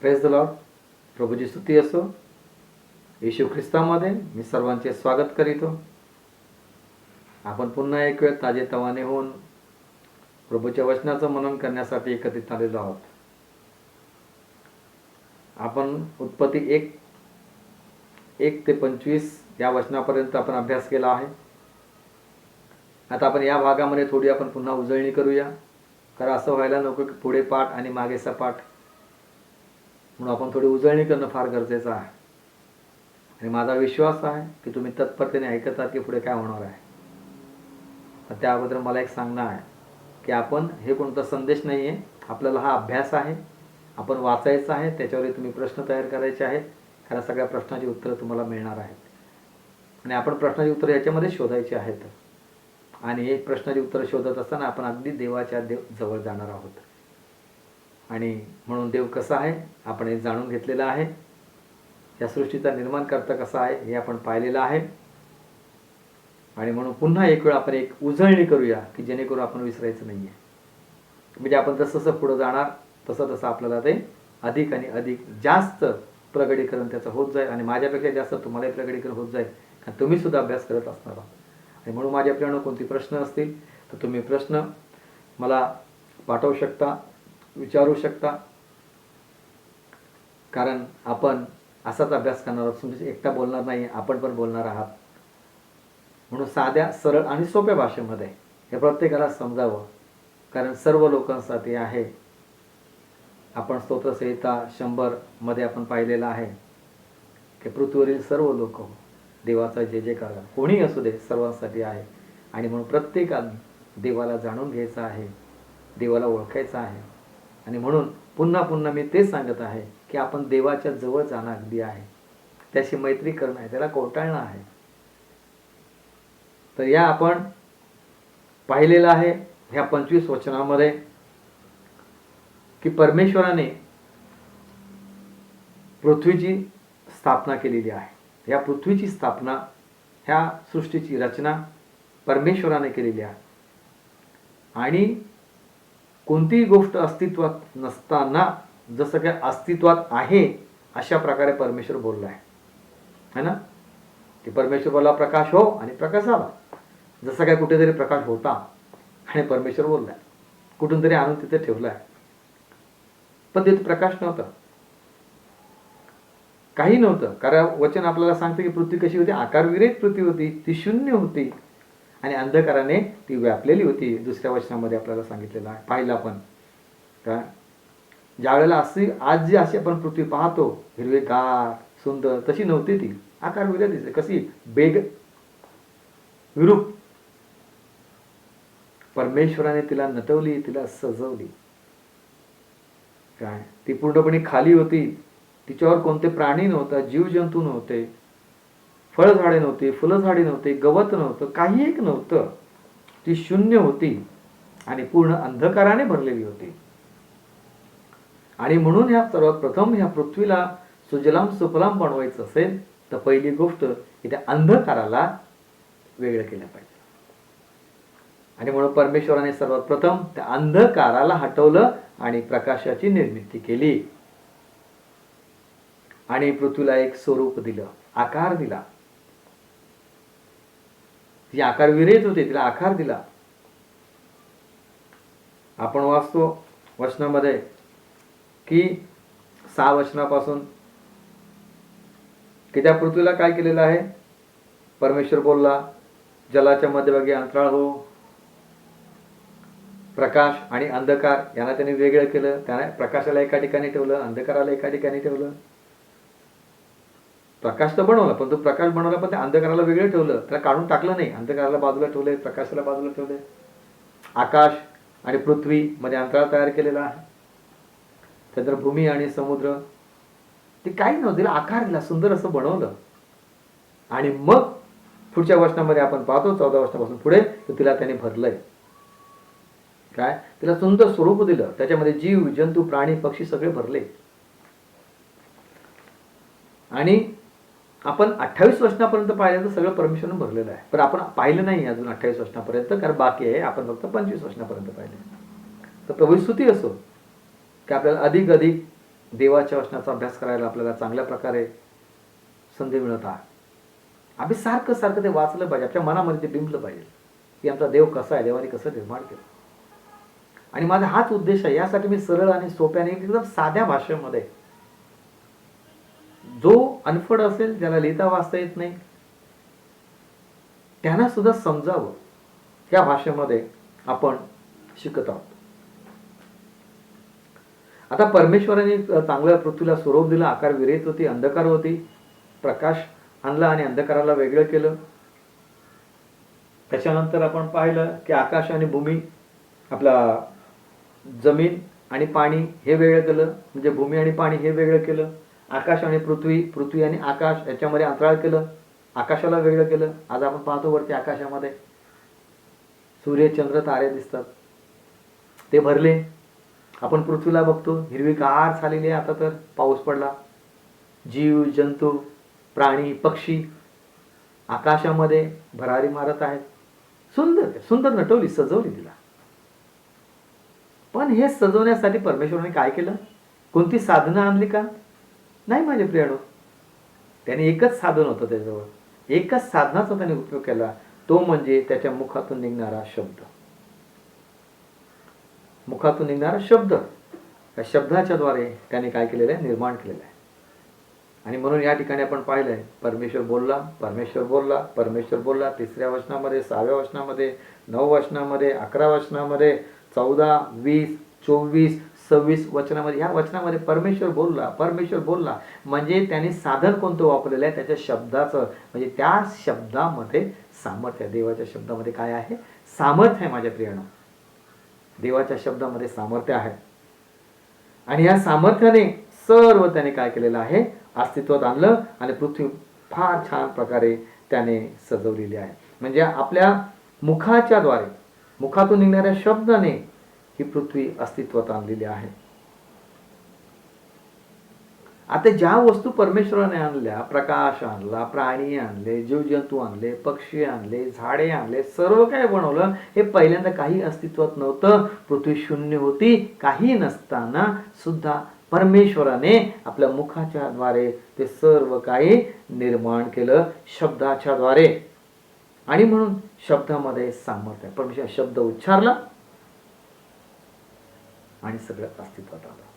Praise the lord. प्रभूची स्तुती असो. येशू ख्रिस्तामध्ये मी सर्वांचे स्वागत करीतो. आपण पुन्हा एक वेळ ताजेतवाने होऊन प्रभूच्या वचनाचं मनन करण्यासाठी एकत्रित आलेलो आहोत. आपण उत्पत्ती 1 ते 25 या वचनापर्यंत आपण अभ्यास केला आहे. आता आपण या भागामध्ये थोडी आपण पुन्हा उजळणी करूया, कारण असं व्हायला नको की पुढे पाठ आणि मागे सपाट. म्हणून आपण थोडी उजळणी करणं फार गरजेचं आहे. आणि माझा विश्वास आहे की तुम्ही तत्परतेने ऐकतात की पुढे काय होणार आहे. त्याबद्दल मला एक सांगणं आहे की आपण हे कोणता संदेश नाही आहे, आपल्याला हा अभ्यास आहे. आपण वाचायचं आहे, त्याच्यावर तुम्ही प्रश्न तयार करायचे आहेत, कारण सगळ्या प्रश्नाची उत्तरं तुम्हाला मिळणार आहेत. आणि आपण प्रश्नाची उत्तरं याच्यामध्ये शोधायची आहेत. आणि हे प्रश्नाची उत्तरं शोधत असताना आपण अगदी देवाच्या जवळ जाणार आहोत. आणि म्हणून देव कसा आहे आपण हे जाणून घेतलेलं आहे. या सृष्टीचा निर्माणकर्ता कसा आहे हे आपण पाहिलेलं आहे. आणि म्हणून पुन्हा एक वेळ आपण एक उजळणी करूया की जेणेकरून आपण विसरायचं नाही आहे. म्हणजे आपण जसं जसं पुढं जाणार तसं तसं आपल्याला ते अधिक आणि अधिक जास्त प्रगटीकरण त्याचं होत जाईल. आणि माझ्यापेक्षा जास्त तुम्हालाही प्रगटीकरण होत जाईल, कारण तुम्ही सुद्धा अभ्यास करत असणार आहात. आणि म्हणून माझ्या आपल्याला कोणते प्रश्न असतील तर तुम्ही प्रश्न मला पाठवू शकता, विचारू शकता. कारण आपण असाच अभ्यास करणार आहोत. म्हणजे एकटा बोलणार नाही, आपण पण बोलणार आहात. म्हणून साध्या, सरळ आणि सोप्या भाषेमध्ये हे प्रत्येकाला समजावं, कारण सर्व लोकांसाठी आहे. आपण स्तोत्रसंहिता 100 मध्ये आपण पाहिलेलं आहे की पृथ्वीवरील सर्व लोक देवाचा जय जयकार, कोणी असू दे, सर्वांसाठी आहे. आणि म्हणून प्रत्येकाने देवाला जाणून घ्यायचं आहे, देवाला ओळखायचं आहे. आणि म्हणून पुन्हा पुन्हा मी ते सांगत आहे की आपण देवाच्या जवळ जाणं अगदी आहे, त्याशी मैत्री करणं आहे, त्याला कोटाळणं आहे. तर या आपण पाहिलेलं आहे ह्या 25 वचनामध्ये की परमेश्वराने पृथ्वीची स्थापना केलेली आहे. या पृथ्वीची स्थापना, ह्या सृष्टीची रचना परमेश्वराने केलेली आहे. आणि कोणतीही गोष्ट अस्तित्वात नसताना जसं काय अस्तित्वात आहे अशा प्रकारे परमेश्वर बोलला आहे ना. की परमेश्वर बोलला प्रकाश हो, आणि प्रकाश आला. जसं काय कुठेतरी प्रकाश होता आणि परमेश्वर बोललाय, कुठून तरी आणून तिथे ठेवलाय, पण तिथे प्रकाश नव्हता, काही नव्हतं. कारण वचन आपल्याला सांगते की पृथ्वी कशी होती, आकारविरहित पृथ्वी होती, ती शून्य होती आणि अंधकाराने ती व्यापलेली होती. दुसऱ्या वचनामध्ये आपल्याला सांगितलेलं आहे, पाहिलं आपण का ज्या वेळेला आज जी अशी आपण पृथ्वी पाहतो हिरवेगार सुंदर, तशी नव्हती ती. आकारविरहित दिसते, कशी बेग विरूप. परमेश्वराने तिला नटवली, तिला सजवली. काय ती पूर्णपणे खाली होती. तिच्यावर कोणते प्राणी नव्हता, जीवजंतू नव्हते, फळझाडे नव्हती, फुलझाडे नव्हते, गवत नव्हतं, काही एक नव्हतं. ती शून्य होती आणि पूर्ण अंधकाराने भरलेली होती. आणि म्हणून ह्या सर्वात प्रथम ह्या पृथ्वीला सुजलाम सुफलाम बनवायचं असेल तर पहिली गोष्ट की त्या अंधकाराला वेगळं केलं पाहिजे. आणि म्हणून परमेश्वराने सर्वात प्रथम त्या अंधकाराला हटवलं आणि प्रकाशाची निर्मिती केली. आणि पृथ्वीला एक स्वरूप दिलं, आकार दिला. जी आकार विरहित होती तिला आकार दिला. आपण वाचतो वचनामध्ये की 6 वचनापासून की त्या पृथ्वीला काय केलेलं आहे. परमेश्वर बोलला जलाच्या मध्यभागी अंतराळ हो. प्रकाश आणि अंधकार यांना त्याने वेगळं केलं. त्याने प्रकाशाला एका ठिकाणी ठेवलं, अंधकाराला एका ठिकाणी ठेवलं. प्रकाश तर बनवला, पण तो प्रकाश बनवला पण त्या अंधकाराला वेगळं ठेवलं, त्याला काढून टाकलं नाही. अंधकाराला बाजूला ठेवले, प्रकाशाला बाजूला ठेवले. आकाश आणि पृथ्वी मध्ये अंतराळ तयार केलेला आहे. चंद्रभूमी आणि समुद्र, ते काही नव्हतं, तिला आकार दिला, सुंदर असं बनवलं. आणि मग पुढच्या वचनामध्ये आपण पाहतो 14 वचनापासून पुढे, तर तिला त्याने भरलंय. काय तिला सुंदर स्वरूप दिलं, त्याच्यामध्ये जीव जंतू प्राणी पक्षी सगळे भरले. आणि आपण 28 वचनापर्यंत पाहिलं तर सगळं परमेश्वराने भरलेलं आहे. पण आपण पाहिलं नाही अजून 28 वचनापर्यंत, कारण बाकी आहे. आपण फक्त 25 वचनापर्यंत पाहिले. तर प्रभू स्तुती असो की आपल्याला अधिक अधिक देवाच्या वचनाचा अभ्यास करायला आपल्याला चांगल्या प्रकारे संधी मिळत आहे. आम्ही सारखं सारखं ते वाचलं पाहिजे, आपल्या मनामध्ये ते बिंबलं पाहिजे की आमचा देव कसा आहे, देवाने कसं निर्माण केलं. आणि माझा हाच उद्देश आहे. यासाठी मी सरळ आणि सोप्याने एकदम साध्या भाषेमध्ये, जो अनफड असेल, ज्याला लिहिता वाचता येत नाही, त्यांना सुद्धा समजावं या भाषेमध्ये आपण शिकत आहोत. आता परमेश्वराने चांगल्या पृथ्वीला स्वरूप दिलं. आकार विरहित होती, अंधकार होती, प्रकाश आणला आणि अंधकाराला वेगळं केलं. त्याच्यानंतर आपण पाहिलं की आकाश आणि भूमी, आपला जमीन आणि पाणी हे वेगळं केलं, म्हणजे भूमी आणि पाणी हे वेगळं केलं. आकाश आणि पृथ्वी, पृथ्वी आणि आकाश याच्यामध्ये अंतराळ केलं, आकाशाला वेगळं केलं. आज आपण पाहतो वरती आकाशामध्ये सूर्य, चंद्र, तारे दिसतात, ते भरले. आपण पृथ्वीला बघतो, हिरवीगार झालेली आहे. आता तर पाऊस पडला. जीव जंतू, प्राणी, पक्षी आकाशामध्ये भरारी मारत आहेत. सुंदर सुंदर नटवली, सजवली तिला. पण हे सजवण्यासाठी परमेश्वराने काय केलं? कोणती साधनं आणली का? नाही माझे प्रियानो. त्याने एकच साधन होतं त्याजवळ, एकच साधनाचा त्याने उपयोग केला, तो म्हणजे त्याच्या मुखातून निघणारा शब्द. मुखातून निघणारा शब्द, त्या शब्दाच्या द्वारे त्याने काय केलेलं आहे? निर्माण केलेलं आहे. आणि म्हणून या ठिकाणी आपण पाहिलंय, परमेश्वर बोलला, परमेश्वर बोलला, परमेश्वर बोलला. 3ऱ्या वचनामध्ये, 6व्या वचनामध्ये, 9 वचनामध्ये, 11 वचनामध्ये, 14, 20, 24, 26 वचनामध्ये, या वचनामध्ये परमेश्वर बोलला, परमेश्वर बोलला. म्हणजे त्यांनी साधन कोणतं वापरलेलं आहे? त्याच्या शब्दाचं. म्हणजे त्या शब्दामध्ये सामर्थ्य आहे. देवाच्या शब्दामध्ये काय आहे? सामर्थ्य आहे माझ्या प्रियानो. देवाच्या शब्दामध्ये सामर्थ्य आहे. आणि या सामर्थ्याने सर्व त्याने काय केलेलं आहे? अस्तित्वात आणलं. आणि पृथ्वी फार छान प्रकारे त्याने सजवलेली आहे. म्हणजे आपल्या मुखाच्या द्वारे, मुखातून निघणाऱ्या शब्दाने ही पृथ्वी अस्तित्वात आणलेली आहे. आता ज्या वस्तू परमेश्वराने आणल्या, प्रकाश आणला, प्राणी आणले, जीवजंतू आणले, पक्षी आणले, झाडे आणले, सर्व काय बनवलं, हे पहिल्यांदा काही अस्तित्वात नव्हतं. पृथ्वी शून्य होती. काही नसताना सुद्धा परमेश्वराने आपल्या मुखाच्या द्वारे ते सर्व काही निर्माण केलं, शब्दाच्या द्वारे. आणि म्हणून शब्दामध्ये सामर्थ्य आहे. परमेश्वर शब्द उच्चारला आणि सगळं अस्तित्वात आलं.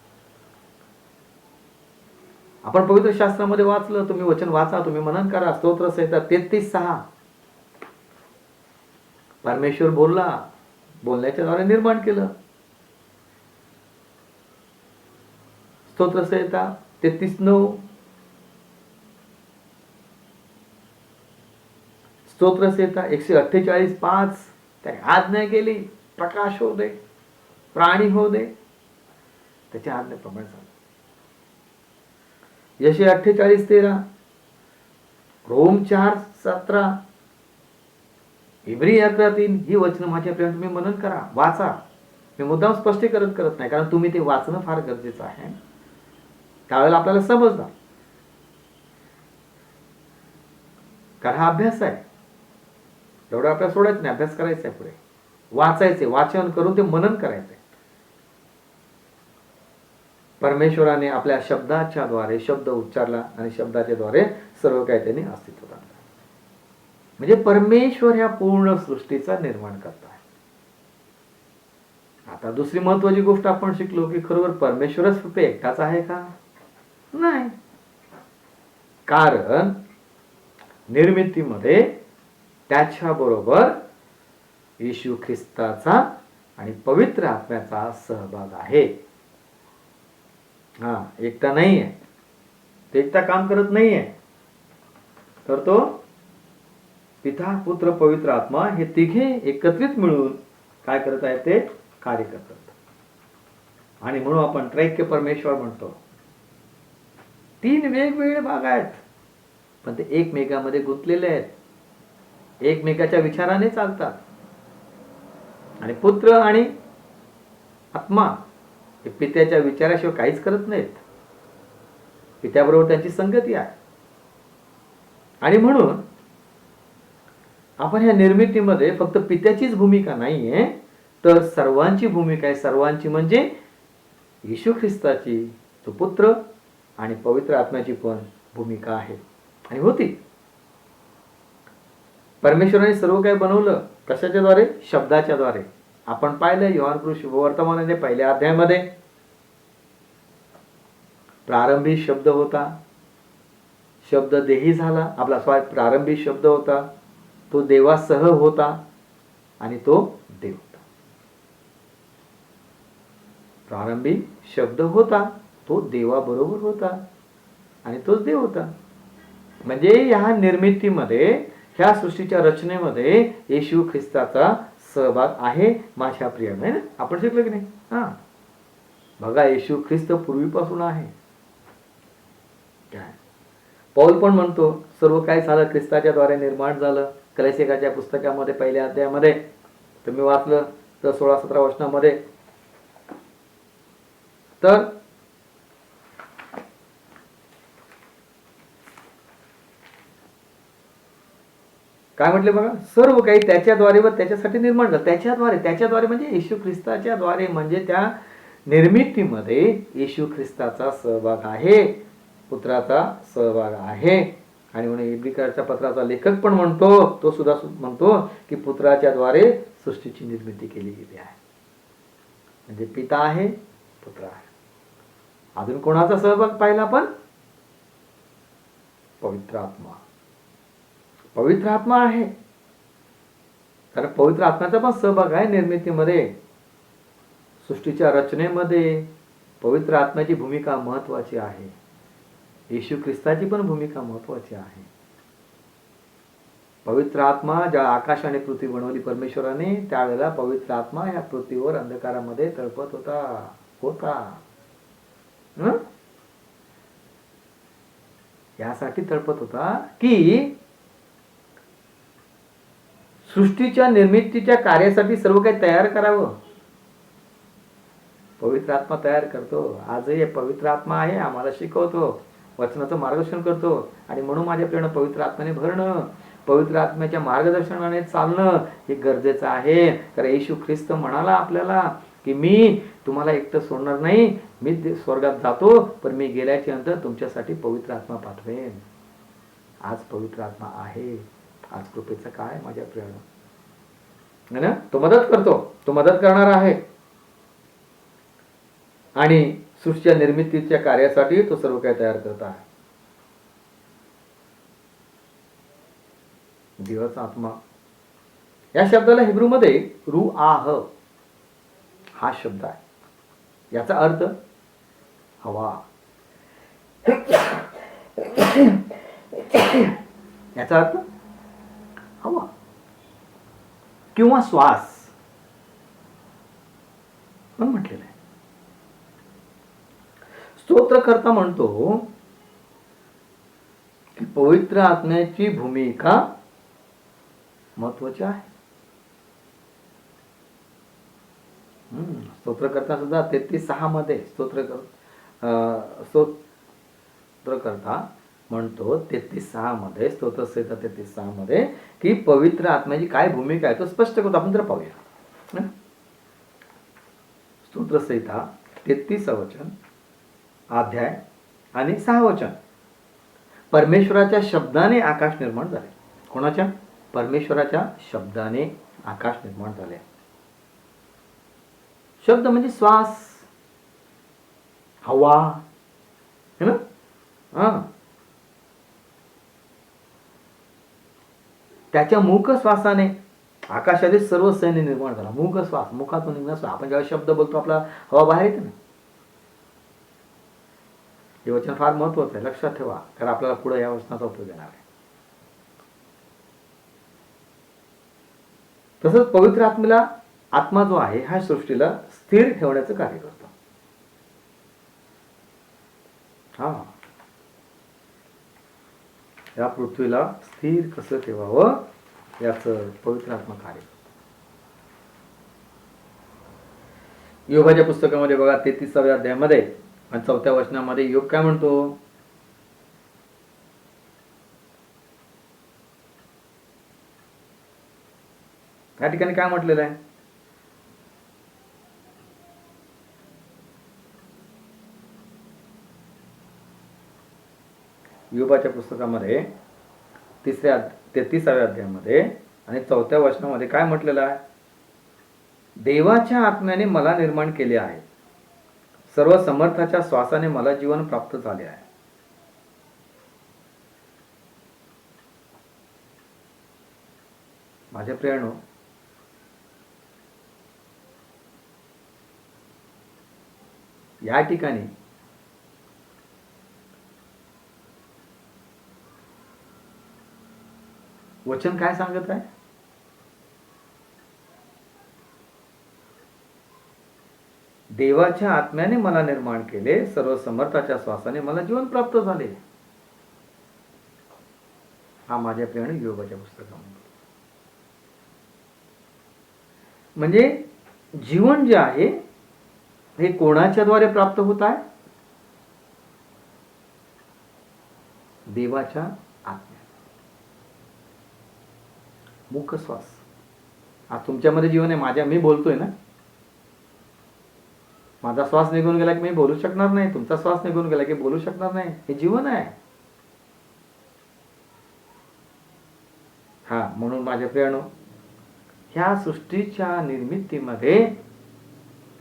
आपण पवित्र शास्त्रामध्ये वाचलं, तुम्ही वचन वाचा, तुम्ही मनन करा. स्तोत्र संहिता 33:6. परमेश्वर बोलला, बोलण्याच्या द्वारे निर्माण केलं. स्तोत्र संहिता 33:9. स्तोत्र संहिता 148:5. त्याने आज्ञा केली, प्रकाश होऊ दे, प्राणी होऊ दे. त्याच्या आज्ञेप्रमाणे झालं. यशया 48:13. रोम 4:17. इब्री 11:3. ही वचनं माझ्या प्रियांनो तुम्ही मनन करा, वाचा. मी मुद्दाम स्पष्टीकरण करत नाही, कारण तुम्ही ते वाचणं फार गरजेचं आहे. त्यावेळेला आपल्याला समजणार, कारण हा अभ्यास आहे. एवढं आपल्याला सोडायचं नाही, अभ्यास करायचा आहे. पुढे वाचायचे, वाचन करून ते मनन करायचंय. परमेश्वराने आपल्या शब्दाच्या द्वारे शब्द उच्चारला आणि शब्दाच्या द्वारे सर्व काही त्यांनी अस्तित्वात आणलं. म्हणजे परमेश्वर ह्या पूर्ण सृष्टीचा निर्माण करता आहे. आता दुसरी महत्वाची गोष्ट आपण शिकलो की खरोखर परमेश्वरच फक्त एकटाच आहे का? नाही. कारण निर्मितीमध्ये त्याच्याबरोबर येशू ख्रिस्ताचा आणि पवित्र आत्म्याचा सहभाग आहे. हा, एकटा नाही आहे. ते एकटा काम करत नाहीये. तर तो पिता, पुत्र, पवित्र आत्मा हे तिघे एकत्रित मिळून काय करत आहेत? ते कार्य करतात. आणि म्हणून आपण त्रैक्य परमेश्वर म्हणतो. 3 वेगवेगळे भाग आहेत, पण ते एकमेकांमध्ये गुंतलेले आहेत, एकमेकाच्या विचाराने चालतात. आणि पुत्र आणि आत्मा हे पित्याच्या विचाराशिवाय काहीच करत नाहीत. पित्याबरोबर त्यांची संगती आहे. आणि म्हणून आपण ह्या निर्मितीमध्ये फक्त पित्याचीच भूमिका नाहीये, तर सर्वांची भूमिका आहे. सर्वांची म्हणजे येशू ख्रिस्ताची, तो पुत्र आणि पवित्र आत्म्याची पण भूमिका आहे आणि होती. परमेश्वराने सर्व काही बनवलं कशाच्या द्वारे? शब्दाच्या द्वारे. आपण पाहिलं योहान शुभवर्तमानाने पहिल्या अध्यायामध्ये प्रारंभी शब्द होता, शब्द देही झाला. आपला प्रारंभी शब्द होता, तो देवासह होता आणि तो देव होता. प्रारंभी शब्द होता, तो देवाबरोबर होता आणि तोच देव होता. म्हणजे ह्या निर्मितीमध्ये, ह्या सृष्टीच्या रचनेमध्ये येशू ख्रिस्ताचा सहभाग आहे माझ्या प्रियाने. ना आपण शिकलो की नाही? हा बघा, येशू ख्रिस्त पूर्वीपासून आहे. काय पौल पण म्हणतो सर्व काय झालं ख्रिस्ताच्या द्वारे निर्माण झालं. कलेसिकाच्या पुस्तकामध्ये पहिल्या अध्यायामध्ये तुम्ही वाचलं तर 16-17 वचनामध्ये तर काय म्हटले बघा, सर्व काही त्याच्याद्वारे व त्याच्यासाठी निर्माण झालं. त्याच्याद्वारे म्हणजे येशू ख्रिस्ताच्या द्वारे, म्हणजे त्या निर्मितीमध्ये येशू ख्रिस्ताचा सहभाग आहे, पुत्राचा सहभाग आहे. आणि म्हणून इब्रिकाच्या पत्राचा लेखक पण म्हणतो, तो सुद्धा म्हणतो की पुत्राच्या द्वारे सृष्टीची निर्मिती केली गेली आहे. म्हणजे पिता आहे, पुत्र आहे. अजून कोणाचा सहभाग पाहिला आपण? पवित्र आत्मा. पवित्र आत्मा आहे, कारण पवित्र आत्म्याचा पण सहभाग आहे निर्मितीमध्ये, सृष्टीच्या रचनेमध्ये. पवित्र आत्म्याची भूमिका महत्वाची आहे. येशू ख्रिस्ताची पण भूमिका महत्वाची आहे. पवित्र आत्मा ज्या आकाश आणि पृथ्वी बनवली परमेश्वराने, त्यावेळेला पवित्र आत्मा या पृथ्वीवर अंधकारामध्ये तळपत होता. यासाठी तळपत होता की सृष्टीच्या निर्मितीच्या कार्यासाठी सर्व काही तयार करावं. पवित्र आत्मा तयार करतो. आजही पवित्र आत्मा आहे, आम्हाला शिकवतो, वचनाचं मार्गदर्शन करतो. आणि म्हणून माझ्या प्रियानं पवित्र आत्म्याने भरणं, पवित्र आत्म्याच्या मार्गदर्शनाने चालणं हे गरजेचं आहे. कारण येशू ख्रिस्त म्हणाला आपल्याला की मी तुम्हाला एकटं सोडणार नाही, मी स्वर्गात जातो, पण मी गेल्याच्या नंतर तुमच्यासाठी पवित्र आत्मा पाठवेन. आज पवित्र आत्मा आहे. आज कृपेचं काय माझ्या प्रियानं, ना? तो मदत करतो, तो मदत करणार आहे. आणि सृष्टीच्या निर्मितीच्या कार्यासाठी तो सर्व काही तयार करत आहे. देवाचा आत्मा या शब्दाला हिब्रू मध्ये रुआह हा शब्द आहे. याचा अर्थ हवा. याचा अर्थ हवा किंवा श्वास पण म्हटलेलं आहे. स्तोत्रकर्ता म्हणतो की पवित्र आत्म्याची भूमिका महत्वाची आहे. स्तोत्रकर्ता सुद्धा 33:6 मध्ये स्तोत्रकर्ता म्हणतो 33:6 मध्ये, स्तोत्रसंहिता 33:6 मध्ये की पवित्र आत्म्याची काय भूमिका आहे तो स्पष्ट करतो. आपण जर पाहूया स्तोत्रसंहिता 33 वचन अध्याय आणि 6 वचन. परमेश्वराच्या शब्दाने आकाश निर्माण झाले. कोणाच्या? परमेश्वराच्या शब्दाने आकाश निर्माण झाले. शब्द म्हणजे श्वास, हवा है ना. त्याच्या मुख श्वासाने आकाशातील सर्व सैन्य निर्माण झाला. मुख श्वास, मुखातून निघणार श्वास. आपण जेव्हा शब्द बोलतो आपला हवा बाहेर येते ना. हे वचन फार महत्वाचं आहे, लक्षात ठेवा, कारण आपल्याला पुढे या वचनाचा उपयोग येणार आहे. तसंच पवित्र आत्मा जो आहे हा सृष्टीला स्थिर ठेवण्याचं कार्य करतो. या पृथ्वीला स्थिर कसं ठेवावं याचं पवित्र आत्मा कार्य करतो. योबाच्या पुस्तकामध्ये बघा 33व्या अध्यायामध्ये आणि 4थ्या वचनामध्ये योग काय म्हणतो? या ठिकाणी काय म्हटलेलं आहे? योबाच्या पुस्तकामध्ये 33व्या अध्यायामध्ये आणि 4थ्या वचनामध्ये काय म्हटलेलं आहे? देवाच्या आत्म्याने मला निर्माण केले आहे, सर्व समर्थाच्या श्वासाने मला जीवन प्राप्त झाले आहे. माझ्या प्रियानो, या ठिकाणी वचन काय सांगत आहे? देवाच्या आत्म्याने मला निर्माण केले, सर्व समर्थाच्या श्वासाने मला जीवन प्राप्त झाले. हा माझ्या प्रियाने योबाच्या पुस्तकामध्ये. म्हणजे जीवन जे आहे हे कोणाच्या द्वारे प्राप्त होत आहे? देवाच्या आत्म्याने. मुख श्वास. आज तुमच्यामध्ये जीवन आहे, मी बोलतोय ना, माझा श्वास निघून गेला की मी बोलू शकणार नाही, तुमचा श्वास निघून गेला की बोलू शकणार नाही. हे जीवन आहे. हा, म्हणून माझ्या प्रियानो, ह्या सृष्टीच्या निर्मितीमध्ये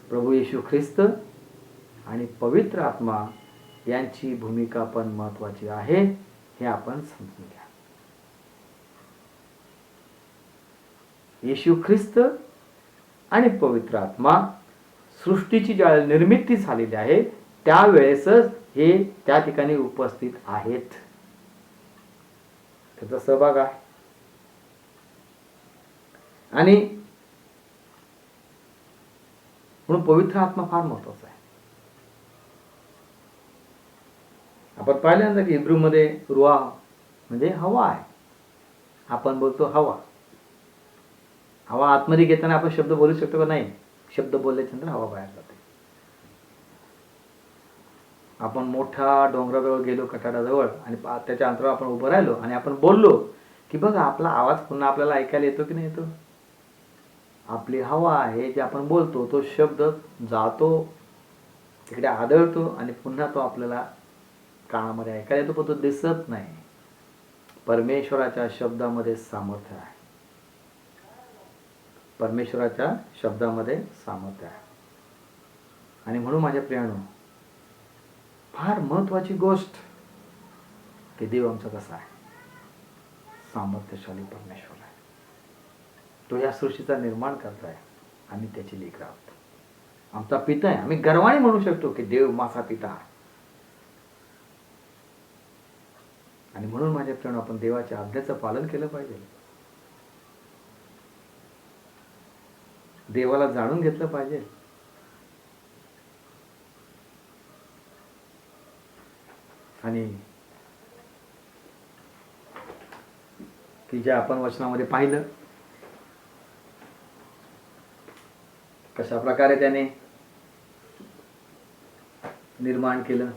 प्रभू येशू ख्रिस्त आणि पवित्र आत्मा यांची भूमिका पण महत्वाची आहे, हे आपण समजून घ्या. येशू ख्रिस्त आणि पवित्र आत्मा सृष्टीची ज्या निर्मिती झालेली आहे त्यावेळेसच हे त्या ठिकाणी उपस्थित आहेत. त्याचा सहभाग आहे. आणि म्हणून पवित्र आत्मा फार महत्वाचा आहे. आपण पाहिल्यानंतर की हिब्रू मध्ये रुआ म्हणजे हवा आहे. आपण बोलतो हवा. हवा आतमध्ये घेताना आपण शब्द बोलू शकतो का? नाही. शब्द बोलल्याच्या नंतर हवा बाहेर जाते. आपण मोठा डोंगराजवळ गेलो, कठाडाजवळ, आणि त्याच्या अंतरावर आपण उभं राहिलो आणि आपण बोललो की बघा आपला आवाज पुन्हा आपल्याला ऐकायला येतो की नाही येतो? आपली हवा आहे, जे आपण बोलतो तो शब्द जातो, तिकडे आदळतो आणि पुन्हा तो आपल्याला कानामध्ये ऐकायला येतो, पण तो दिसत नाही. परमेश्वराच्या शब्दामध्ये सामर्थ्य आहे. परमेश्वराच्या शब्दामध्ये सामर्थ्य आहे. आणि म्हणून माझ्या प्रियानो, फार महत्वाची गोष्ट की देव आमचा कसा आहे? सामर्थ्यशाली परमेश्वर आहे. तो या सृष्टीचा निर्माण करताय. आम्ही त्याची लेकरं आहोत. आमचा पिता आहे. आम्ही गर्वाने म्हणू शकतो की देव माझा पिता आहे. आणि म्हणून माझ्या प्रियानो, आपण देवाच्या आज्ञेचं पालन केलं पाहिजे. देवाला जाणून घेतलं पाहिजे. आणि की जे आपण वचनामध्ये पाहिलं कशा प्रकारे त्याने निर्माण केलं.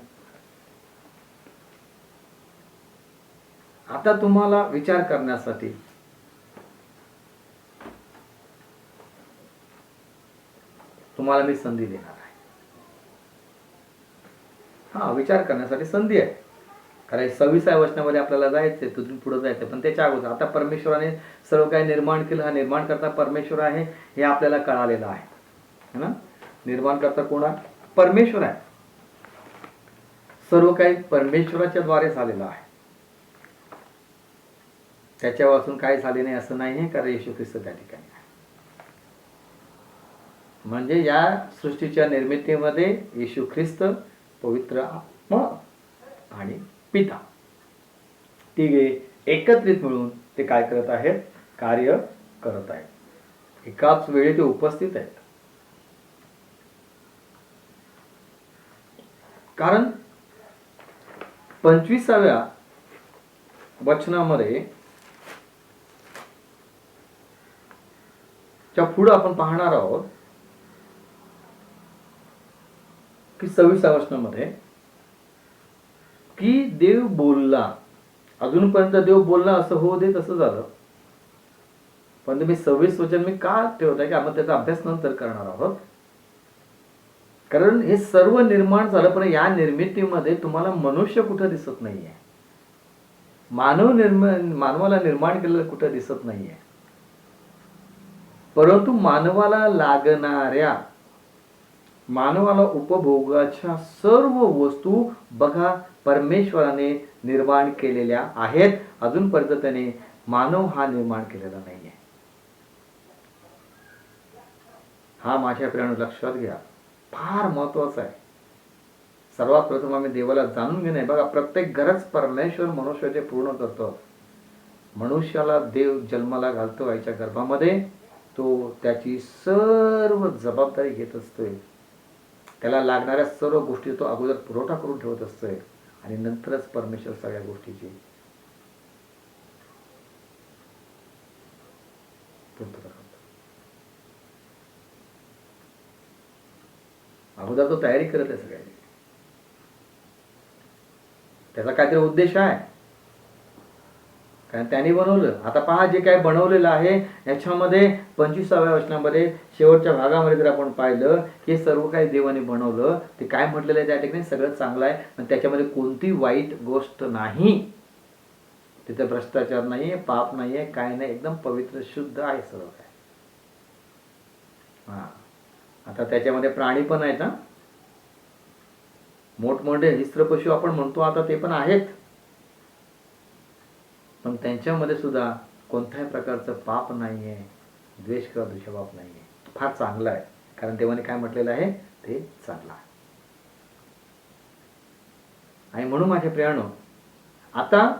आता तुम्हाला विचार करण्यासाठी तुम्हाला मी संधी देणार आहे. हा, विचार करण्यासाठी संधी आहे. कारण 26व्या वचनामध्ये आपल्याला जायचंय, तिथून पुढे जायचंय. पण त्याच्या अगोदर आता परमेश्वराने सर्व काही निर्माण केलं. हा निर्माण करता परमेश्वर आहे हे आपल्याला कळालेलं आहे ना. निर्माण करता कोण आहे? परमेश्वर आहे. सर्व काही परमेश्वराच्या द्वारे झालेलं आहे. त्याच्यापासून काही झाले नाही असं नाही, कारण येशू ख्रिस्त त्या ठिकाणी आहे. म्हणजे या सृष्टीच्या निर्मितीमध्ये येशू ख्रिस्त, पवित्र आत्मा आणि पिता तिघे एकत्रित मिळून ते काय करत आहेत? कार्य करत आहेत. एकाच वेळी ते उपस्थित आहेत. कारण 25व्या वचनामध्ये च्या पुढे आपण पाहणार आहोत की 26व्या वचनामध्ये की देव बोलला. अजूनपर्यंत देव बोलला असं हो दे तसं झालं. पण तुम्ही 26 वचन मी का ठेवताय की आपण त्याचा अभ्यास नंतर करणार आहोत. कारण हे सर्व निर्माण झालं, पण या निर्मितीमध्ये तुम्हाला मनुष्य कुठं दिसत नाहीये. मानवाला निर्माण केलेलं कुठं दिसत नाहीये, परंतु मानवाला उपभोगाच्या सर्व वस्तू बघा परमेश्वराने निर्माण केलेल्या आहेत. अजूनपर्यंत त्याने मानव हा निर्माण केलेला नाहीये. हा माझ्या प्रियानो लक्षात घ्या, फार महत्वाचा आहे. सर्वात प्रथम आम्ही देवाला जाणून घेणे. बघा, प्रत्येक गरज परमेश्वर मनुष्याचे पूर्ण करतो. मनुष्याला देव जन्माला घालतो आईच्या गर्भामध्ये, तो त्याची सर्व जबाबदारी घेत असतोय. त्याला लागणाऱ्या सर्व गोष्टी तो अगोदर पुरवठा करून ठेवत असतोय आणि नंतरच परमेश्वर सगळ्या गोष्टीची पूर्तता करतो. अगोदर तो तयारी करत आहे सगळ्यांनी. त्याचा काहीतरी उद्देश आहे, कारण त्याने बनवलं. आता पहा, जे काय बनवलेलं आहे याच्यामध्ये 25व्या वचनामध्ये शेवटच्या भागामध्ये जर आपण पाहिलं, हे सर्व काही देवाने बनवलं. ते काय म्हटलेलं आहे त्या ठिकाणी, सगळं चांगलं आहे आणि त्याच्यामध्ये कोणती वाईट गोष्ट नाही. तिथे भ्रष्टाचार नाहीये, पाप नाहीये, काय नाही, एकदम पवित्र शुद्ध आहे सर्व काय. हा, आता त्याच्यामध्ये प्राणी पण आहेत ना, मोठमोठे हिस्त्र पशु आपण म्हणतो आता, ते पण आहेत. पण त्यांच्यामध्ये सुद्धा कोणत्याही प्रकारचं पाप नाहीये, द्वेष किंवा दुष्पाप नाहीये. फार चांगलं आहे, कारण देवाने काय म्हटलेलं आहे ते चांगलं आहे. आणि म्हणून माझ्या प्रियानो, आता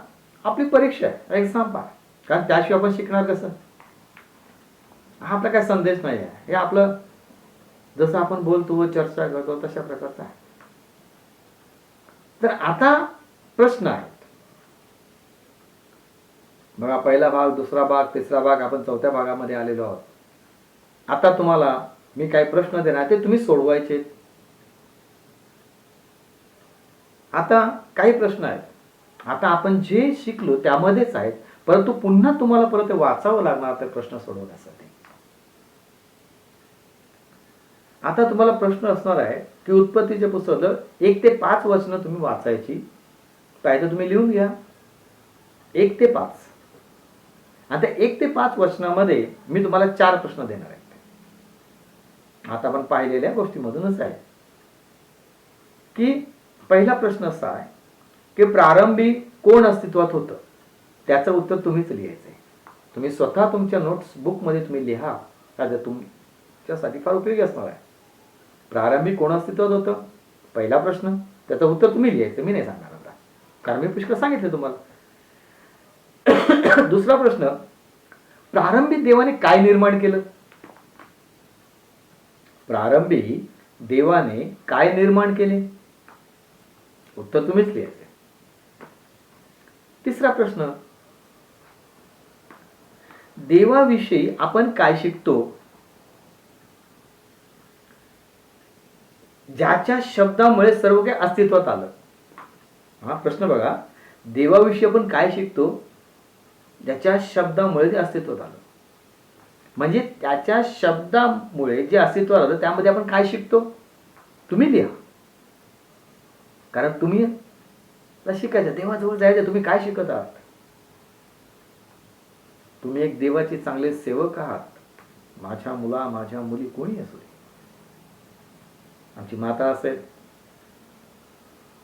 आपली परीक्षा आहे, एक्झाम पहा. कारण त्याशिवाय आपण शिकणार कसं? हा आपला काय संदेश नाही आहे, हे आपलं जसं आपण बोलतो चर्चा करतो तशा प्रकारचा आहे. तर आता प्रश्न आहेत बघा, पहिला भाग, दुसरा भाग, तिसरा भाग, आपण चौथ्या भागामध्ये आलेलो आहोत. आता तुम्हाला मी काही प्रश्न देणार, ते तुम्ही सोडवायचे. आता काही प्रश्न आहेत, आता आपण जे शिकलो त्यामध्येच आहेत, परंतु पुन्हा तुम्हाला परत वाचावं लागणार ते प्रश्न सोडवण्यासाठी. आता तुम्हाला प्रश्न असणार आहे की उत्पत्तीचे पुस्तक 1 ते 5 वचनं तुम्ही वाचायची. पाहिजे तुम्ही लिहून घ्या, 1 ते 5. आता 1 ते 5 वचनामध्ये मी तुम्हाला 4 प्रश्न देणार आहेत. आता आपण पाहिलेल्या गोष्टीमधूनच आहे की पहिला प्रश्न असा आहे की प्रारंभी कोण अस्तित्वात होतं, त्याचं उत्तर तुम्हीच लिहायचंय. तुम्ही स्वतः तुमच्या नोट्स बुक मध्ये तुम्ही लिहा, कारण तुमच्यासाठी फार उपयोगी असणार आहे. प्रारंभी कोण अस्तित्वात होतं, पहिला प्रश्न, त्याचं उत्तर तुम्ही लिहायचं, मी नाही सांगणार आता, कारण मी पुष्कळ सांगितलं तुम्हाला. दुसरा प्रश्न, प्रारंभी देवाने काय निर्माण केलं? प्रारंभी देवाने काय निर्माण केले? उत्तर तुम्हीच लिहायचे. तिसरा प्रश्न, देवाविषयी आपण काय शिकतो ज्याच्या शब्दामुळे सर्व काही अस्तित्वात आलं? हा प्रश्न बघा, देवाविषयी आपण काय शिकतो ज्याच्या शब्दामुळे ते अस्तित्वात आलं. म्हणजे त्याच्या शब्दामुळे जे अस्तित्वात आलं त्यामध्ये आपण काय शिकतो, तुम्ही लिहा. कारण तुम्ही शिकायचं, देवाजवळ जायचं, तुम्ही काय शिकत आहात? तुम्ही एक देवाचे चांगले सेवक आहात. माझ्या मुला, माझ्या मुली, कोणी असू दे, आमची माता असेल,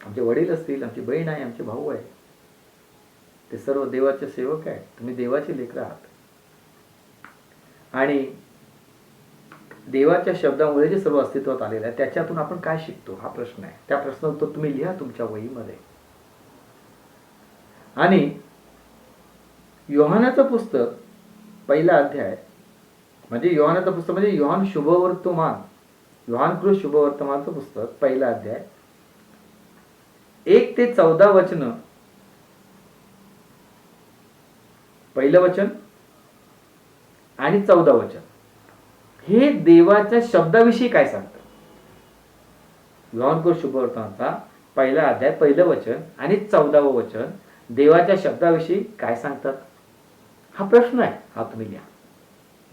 आमचे वडील असतील, आमची बहीण आहे, आमचे भाऊ आहे, ते सर्व देवाचे सेवक आहेत. तुम्ही देवाचे लेकरं आहात. आणि देवाच्या शब्दामुळे जे सर्व अस्तित्वात आलेलं आहे त्याच्यातून आपण काय शिकतो हा प्रश्न आहे. त्या प्रश्नाचं उत्तर तुम्ही लिहा तुमच्या वहीमध्ये. आणि योहानाचं पुस्तक पहिला अध्याय, म्हणजे योहानाचं पुस्तक म्हणजे योहान शुभवर्तमान, योहान कृत शुभवर्तमानचं पुस्तक पहिला अध्याय 1 ते 14 वचन, पहिलं वचन आणि 14 वचन, हे देवाच्या शब्दाविषयी काय सांगतं? योहान कृत शुभवर्तमानचा पहिला अध्याय, पहिलं वचन आणि 14वं वचन देवाच्या शब्दाविषयी काय सांगतात? हा प्रश्न आहे, हा तुम्ही लिहा,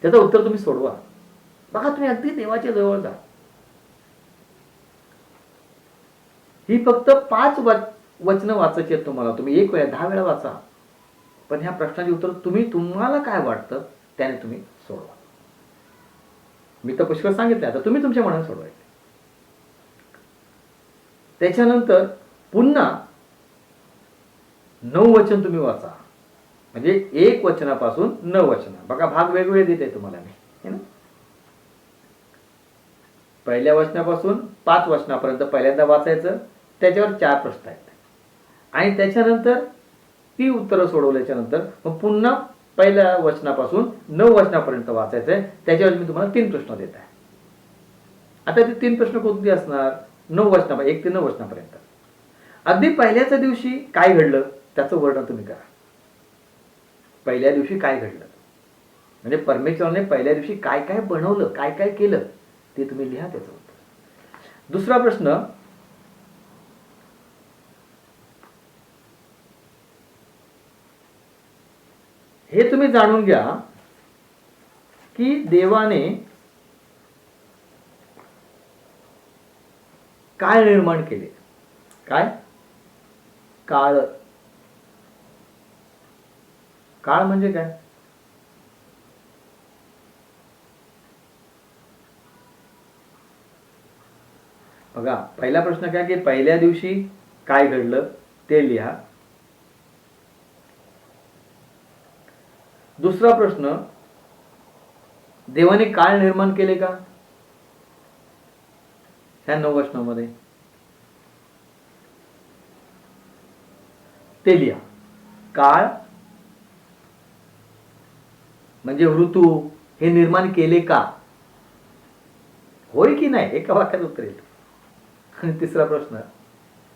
त्याचं उत्तर तुम्ही सोडवा. बघा, तुम्ही अगदी देवाच्या जवळ जा. ही फक्त 5 वचनं वाचायची आहेत तुम्हाला. तुम्ही 1 वेळा 10 वेळा वाचा, पण ह्या प्रश्नाची उत्तर तुम्हाला काय वाटतं त्याने तुम्ही सोडवा. मी तर पुष्कळ सांगितलं, आता तुम्ही तुमच्या मनाने सोडवायचे. त्याच्यानंतर पुन्हा 9 वचन तुम्ही वाचा, म्हणजे 1 वचनापासून 9 वचन. बघा भाग वेगवेगळे देते तुम्हाला मी, है ना. पहिल्या वचनापासून 5 वचनापर्यंत पहिल्यांदा वाचायचं, त्याच्यावर 4 प्रश्न आहेत, आणि त्याच्यानंतर ती उत्तरं सोडवल्याच्या नंतर मग पुन्हा पहिल्या वचनापासून 9 वचनापर्यंत वाचायचं आहे, त्याच्यावर मी तुम्हाला 3 प्रश्न देत आहे. आता ते 3 प्रश्न कोणते असणार? 9 वचना 1 ते 9 वचनापर्यंत. अगदी पहिल्याच्या दिवशी काय घडलं त्याचं वर्णन तुम्ही करा. पहिल्या दिवशी काय घडलं म्हणजे परमेश्वराने पहिल्या दिवशी काय काय बनवलं, काय काय केलं ते तुम्ही लिहा त्याचं उत्तर. दुसरा प्रश्न, हे तुम्ही जाणून घ्या की देवाने काय निर्माण केले. काय? काळ. काळ म्हणजे काय? बघा पहिला प्रश्न काय की पहिल्या दिवशी काय घडलं ते लिहा. दुसरा प्रश्न, देवाने काळ निर्माण केले का ह्या 9 वचनामध्ये, ते लिहा. काळ म्हणजे ऋतू हे निर्माण केले का, होय की नाही, एका वाक्यात उत्तर येईल. आणि तिसरा प्रश्न,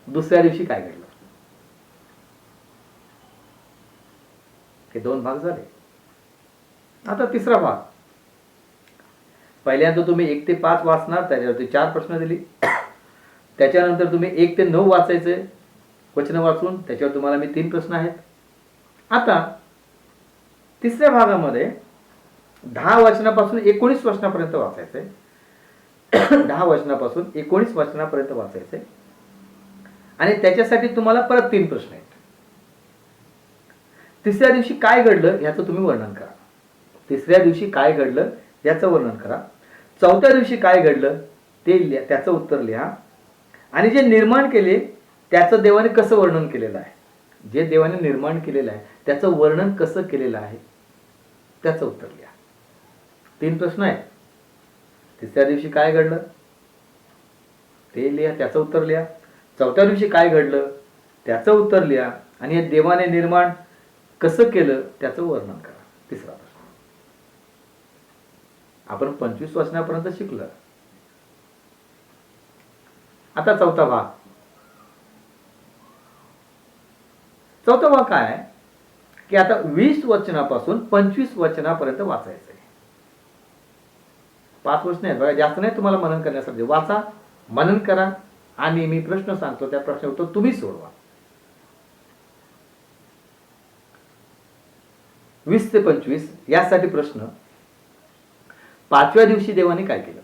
दुसऱ्या दिवशी काय घडलं. हे 2 भाग झाले. आता तिसरा भाग, पहिल्यांदा तुम्ही 1 ते 5 वाचणार, त्याच्यावरती 4 प्रश्न दिली. त्याच्यानंतर तुम्ही 1 ते 9 वाचायचे वचन वाचून, त्याच्यावर तुम्हाला मी 3 प्रश्न आहेत. आता तिसऱ्या भागामध्ये 10 वचनापासून 19 वचनापर्यंत वाचायचंय. 10 वचनापासून 19 वचनापर्यंत वाचायचंय, आणि त्याच्यासाठी तुम्हाला परत 3 प्रश्न आहेत. तिसऱ्या दिवशी काय घडलं याचं तुम्ही वर्णन करा. तिसऱ्या दिवशी काय घडलं याचं वर्णन करा. चौथ्या दिवशी काय घडलं ते लिहा, त्याचं उत्तर लिहा. आणि जे निर्माण केले त्याचं देवाने कसं वर्णन केलेलं आहे, जे देवाने निर्माण केलेलं आहे त्याचं वर्णन कसं केलेलं आहे त्याचं उत्तर लिहा. 3 प्रश्न आहेत. तिसऱ्या दिवशी काय घडलं ते लिहा, त्याचं उत्तर लिहा. चौथ्या दिवशी काय घडलं त्याचं उत्तर लिहा, आणि हे देवाने निर्माण कसं केलं त्याचं वर्णन करा. तिसरा प्रश्न. आपण 25 वचनापर्यंत शिकलो. आता चौथा भाग. चौथा भाग काय आहे की आता 20 वचनापासून 25 वचनापर्यंत वाचायचं आहे. 5 वचन आहेत बघा, जास्त नाही तुम्हाला मनन करण्यासाठी. वाचा, मनन करा, आणि मी प्रश्न सांगतो त्या प्रश्न उत्तर तुम्ही सोडवा. 20 ते 25 यासाठी प्रश्न, 5व्या दिवशी देवाने काय केलं.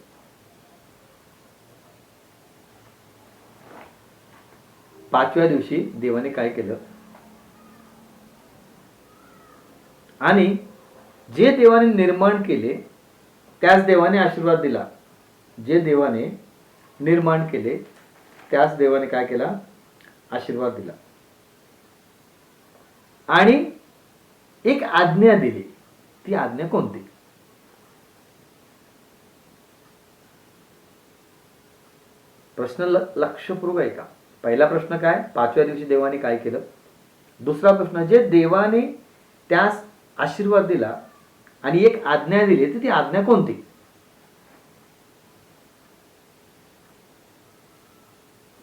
5व्या दिवशी देवाने काय केलं, आणि जे देवाने निर्माण केले त्याच देवाने आशीर्वाद दिला. जे देवाने निर्माण केले त्याच देवाने काय केला, आशीर्वाद दिला, आणि एक आज्ञा दिली. ती आज्ञा कोणती? प्रश्न लक्षपूर्वक आहे का? पहिला प्रश्न काय, 5व्या दिवशी देवाने काय केलं. दुसरा प्रश्न, जे देवाने त्यास आशीर्वाद दिला आणि एक आज्ञा दिली, तर ती आज्ञा कोणती?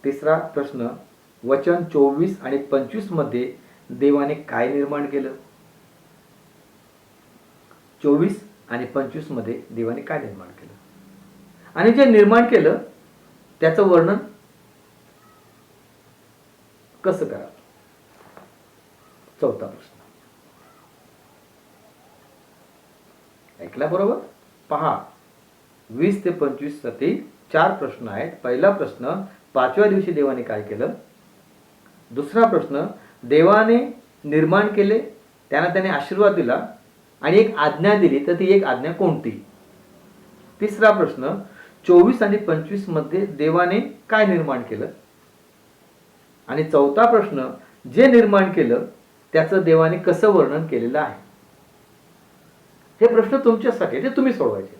तिसरा प्रश्न, वचन 24 आणि 25 मध्ये देवाने काय निर्माण केलं. 24 आणि 25 मध्ये देवाने काय निर्माण केलं, आणि जे निर्माण केलं त्याचं वर्णन कसं करा. चौथा प्रश्न. ऐकला बरोबर? पहा, 20 ते 25 साठी 4 प्रश्न आहेत. पहिला प्रश्न, 5व्या दिवशी देवाने काय केलं. दुसरा प्रश्न, देवाने निर्माण केले त्यांना त्याने आशीर्वाद दिला आणि एक आज्ञा दिली, तर ती एक आज्ञा कोणती? तिसरा प्रश्न, 24 आणि 25 मध्ये देवाने काय निर्माण केलं? आणि चौथा प्रश्न, जे निर्माण केलं त्याचं देवाने कसं वर्णन केलेलं आहे? हे प्रश्न तुमच्यासाठी, ते तुम्ही सोडवायचे.